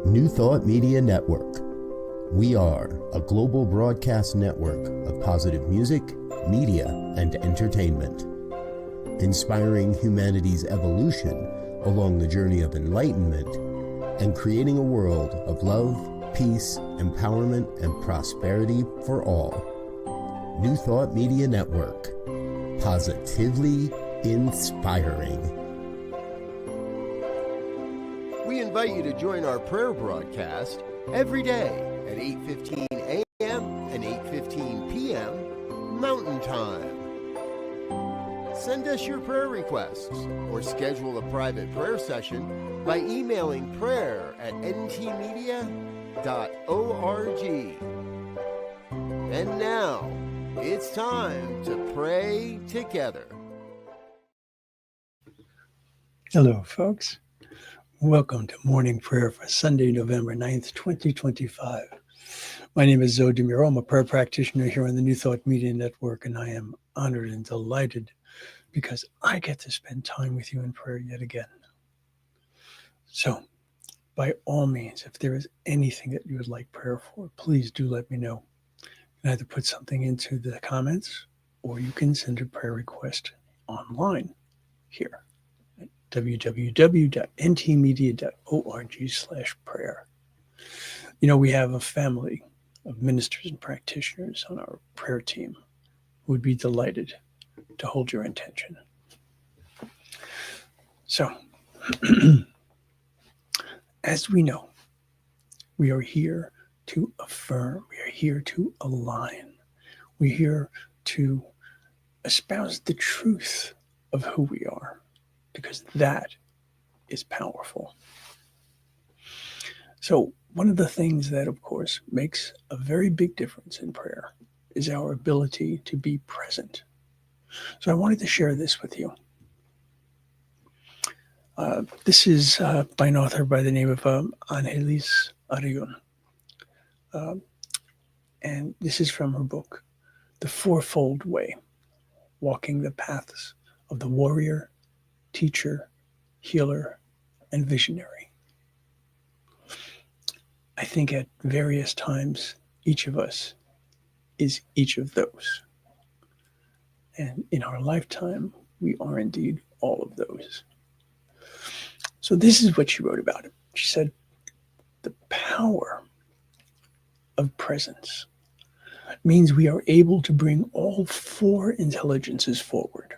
New Thought Media Network. We are a global broadcast network of positive music, media, and entertainment, inspiring humanity's evolution along the journey of enlightenment and creating a world of love, peace, empowerment, and prosperity for all. New Thought Media Network. Positively inspiring. We invite you to join our prayer broadcast every day at 8:15 a.m. and 8:15 p.m. Mountain Time. Send us your prayer requests or schedule a private prayer session by emailing prayer@ntmedia.org. And now, it's time to pray together. Hello, folks. Welcome to morning prayer for Sunday, November 9th, 2025. My name is Muro. I'm a prayer practitioner here on the New Thought Media Network, and I am honored and delighted because I get to spend time with you in prayer yet again. So, by all means, if there is anything that you would like prayer for, please do let me know. You can either put something into the comments, or you can send a prayer request online here at www.ntmedia.org/prayer. You know, we have a family of ministers and practitioners on our prayer team who would be delighted to hold your intention. So, as we know, we are here to affirm, we are here to align, we're here to espouse the truth of who we are, because that is powerful. So one of the things that, of course, makes a very big difference in prayer is our ability to be present. So I wanted to share this with you. This is by an author by the name of Angelis Arion. And this is from her book, The Fourfold Way, Walking the Paths of the Warrior, Teacher, Healer, and Visionary. I think at various times, each of us is each of those. And in our lifetime, we are indeed all of those. So this is what she wrote about it. She said, the power of presence means we are able to bring all four intelligences forward: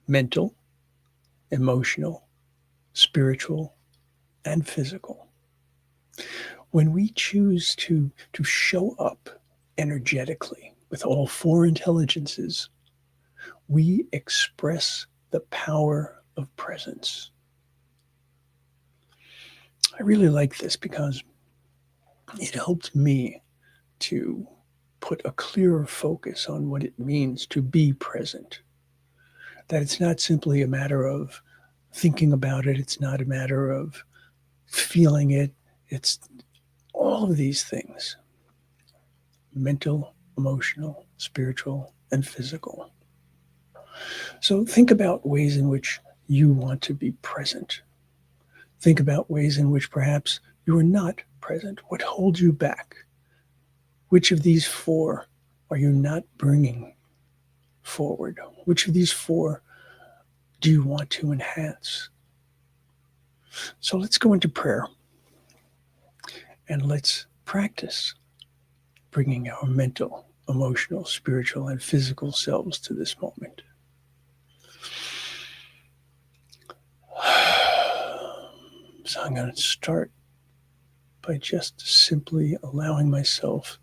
mental, emotional, spiritual, and physical. When we choose to show up energetically with all four intelligences, we express the power of presence. I really like this because it helped me to put a clearer focus on what it means to be present. That it's not simply a matter of thinking about it, it's not a matter of feeling it, it's all of these things: mental, emotional, spiritual, and physical. So think about ways in which you want to be present. Think about ways in which perhaps you are not present. What holds you back? Which of these four are you not bringing forward? Which of these four do you want to enhance? So let's go into prayer and let's practice bringing our mental, emotional, spiritual, and physical selves to this moment. So I'm going to start by just simply allowing myself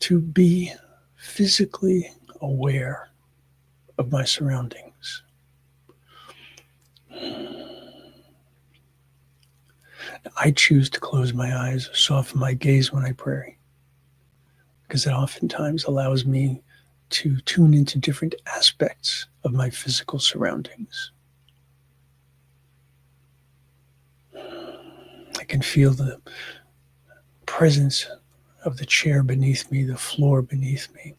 to be physically aware of my surroundings. I choose to close my eyes, soften my gaze when I pray, because it oftentimes allows me to tune into different aspects of my physical surroundings. I can feel the presence of the chair beneath me, the floor beneath me.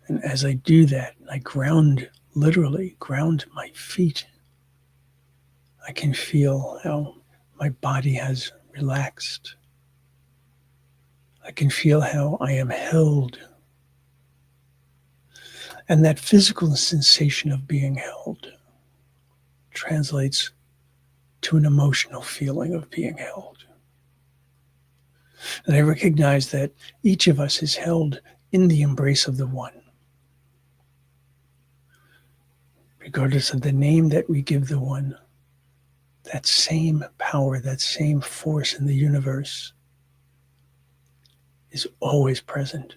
And as I do that, I literally ground my feet. I can feel how My body has relaxed. I can feel how I am held. And that physical sensation of being held translates to an emotional feeling of being held. And I recognize that each of us is held in the embrace of the One. Regardless of the name that we give the One, that same power, that same force in the universe is always present.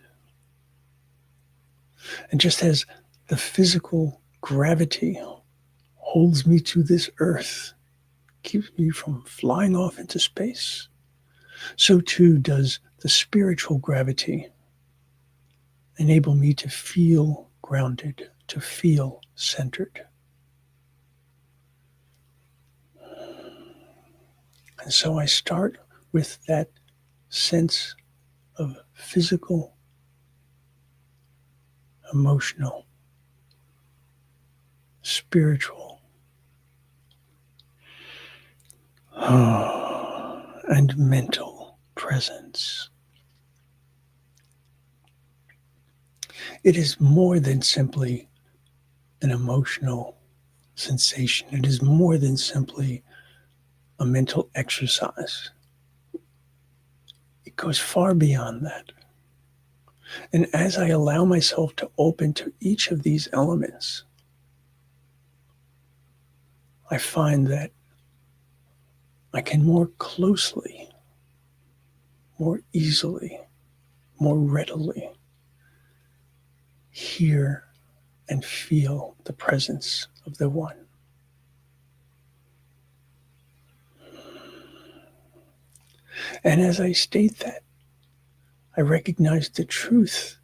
And just as the physical gravity holds me to this earth, keeps me from flying off into space, so too does the spiritual gravity enable me to feel grounded, to feel centered. And so I start with that sense of physical, emotional, spiritual, and mental presence. It is more than simply an emotional sensation. It is more than simply a mental exercise. It goes far beyond that. And as I allow myself to open to each of these elements, I find that I can more closely, more easily, more readily hear and feel the presence of the One. And as I state that, I recognize the truth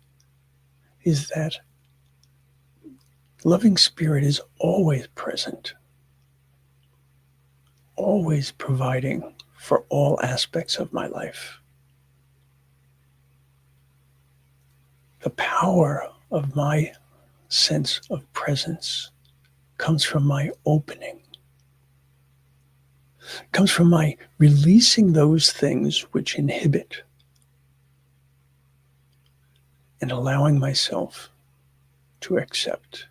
is that loving spirit is always present, always providing for all aspects of my life. The power of my sense of presence comes from my opening, comes from my releasing those things which inhibit and allowing myself to accept,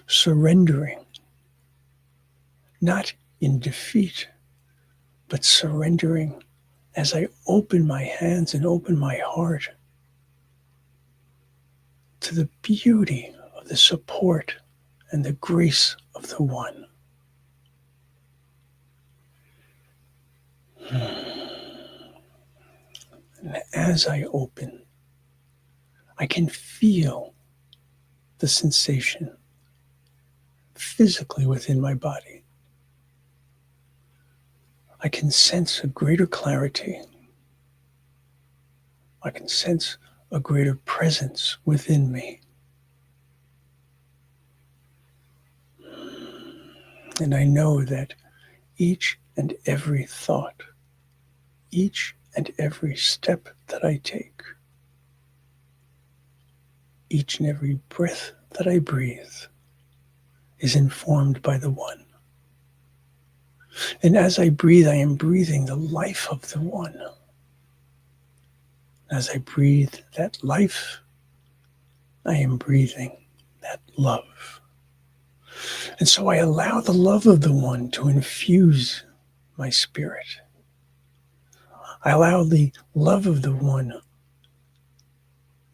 surrendering, not in defeat, but surrendering as I open my hands and open my heart to the beauty of the support and the grace of the One. And as I open, I can feel the sensation physically within my body. I can sense a greater clarity. I can sense a greater presence within me. And I know that each and every thought, each and every step that I take, each and every breath that I breathe is informed by the One. And as I breathe, I am breathing the life of the One. As I breathe that life, I am breathing that love. And so I allow the love of the One to infuse my spirit. I allow the love of the One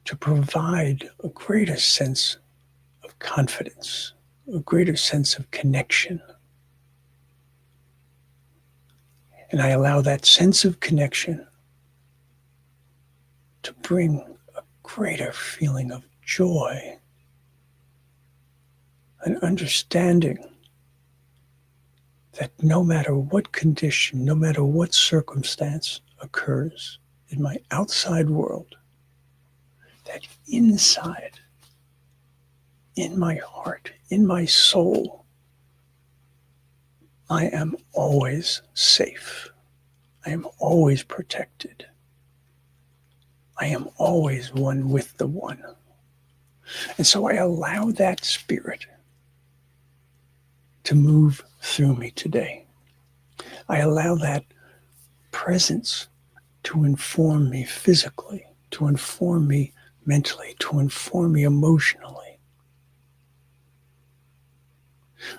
to provide a greater sense of confidence, a greater sense of connection. And I allow that sense of connection to bring a greater feeling of joy, an understanding that no matter what condition, no matter what circumstance occurs in my outside world, that inside, in my heart, in my soul, I am always safe. I am always protected. I am always one with the One. And so I allow that spirit to move through me today. I allow that presence to inform me physically, to inform me mentally, to inform me emotionally,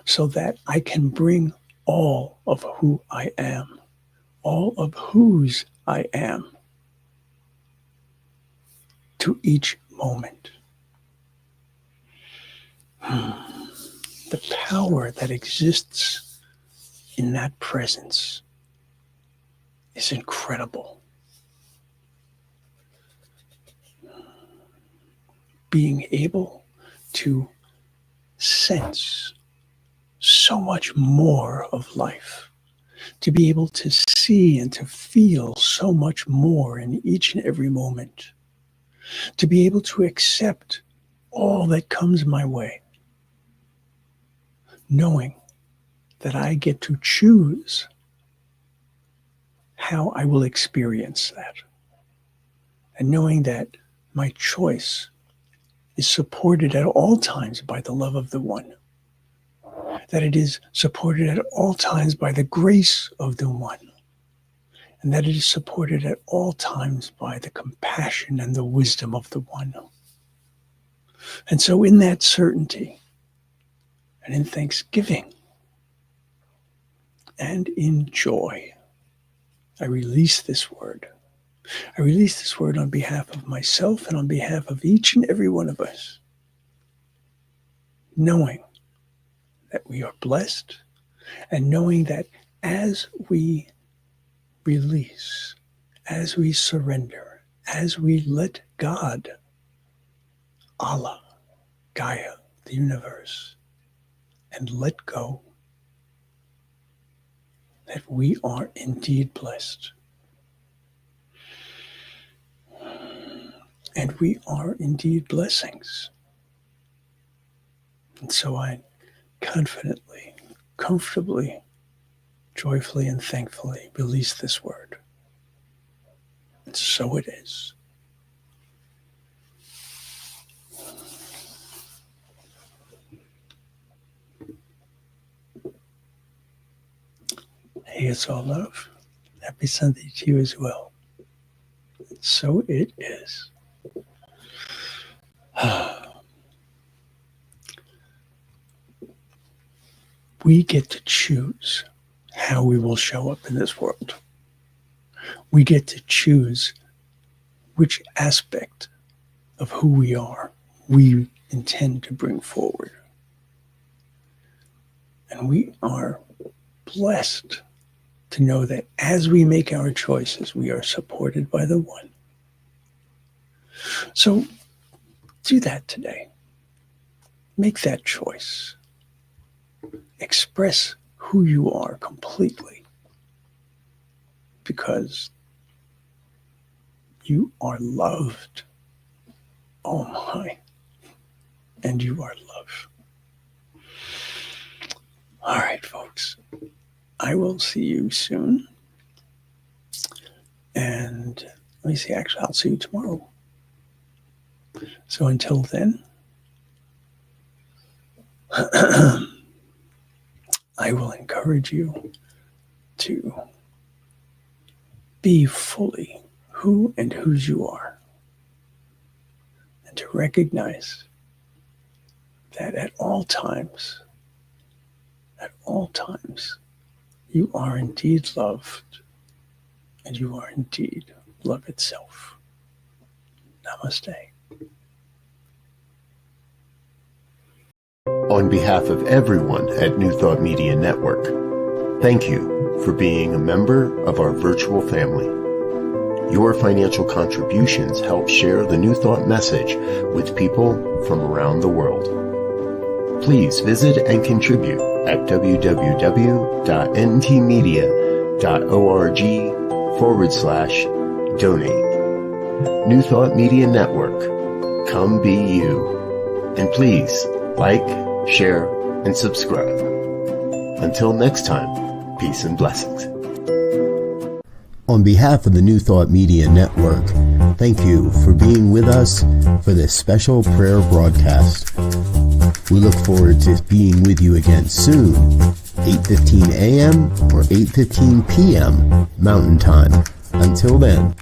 so that I can bring all of who I am, all of whose I am, to each moment. The power that exists in that presence is incredible. Being able to sense so much more of life, to be able to see and to feel so much more in each and every moment, to be able to accept all that comes my way, knowing that I get to choose how I will experience that, and knowing that my choice is supported at all times by the love of the One, that it is supported at all times by the grace of the One, and that it is supported at all times by the compassion and the wisdom of the One. And so in that certainty, and in thanksgiving, and in joy, I release this word. I release this word on behalf of myself and on behalf of each and every one of us, knowing that we are blessed, and knowing that as we release, as we surrender, as we let God, Allah, Gaia, the universe, and let go, that we are indeed blessed. And we are indeed blessings. And so I confidently, comfortably, joyfully, and thankfully release this word. And so it is. Hey, it's all love. Happy Sunday to you as well. And so it is. We get to choose how we will show up in this world. We get to choose which aspect of who we are we intend to bring forward. And we are blessed to know that as we make our choices, we are supported by the One. So do that today. Make that choice. Express who you are completely, because you are loved. Oh my. And you are love. All right, folks. I will see you soon. And let me see, actually, I'll see you tomorrow. So until then, I will encourage you to be fully who and whose you are, and to recognize that at all times, you are indeed loved, and you are indeed love itself. Namaste. On behalf of everyone at New Thought Media Network, thank you for being a member of our virtual family. Your financial contributions help share the New Thought message with people from around the world. Please visit and contribute at www.ntmedia.org/donate. New Thought Media Network, come be you. And please like, share, and subscribe. Until next time, peace and blessings. On behalf of the New Thought Media Network, thank you for being with us for this special prayer broadcast. We look forward to being with you again soon, 8:15 a.m. or 8:15 p.m. Mountain Time. Until then.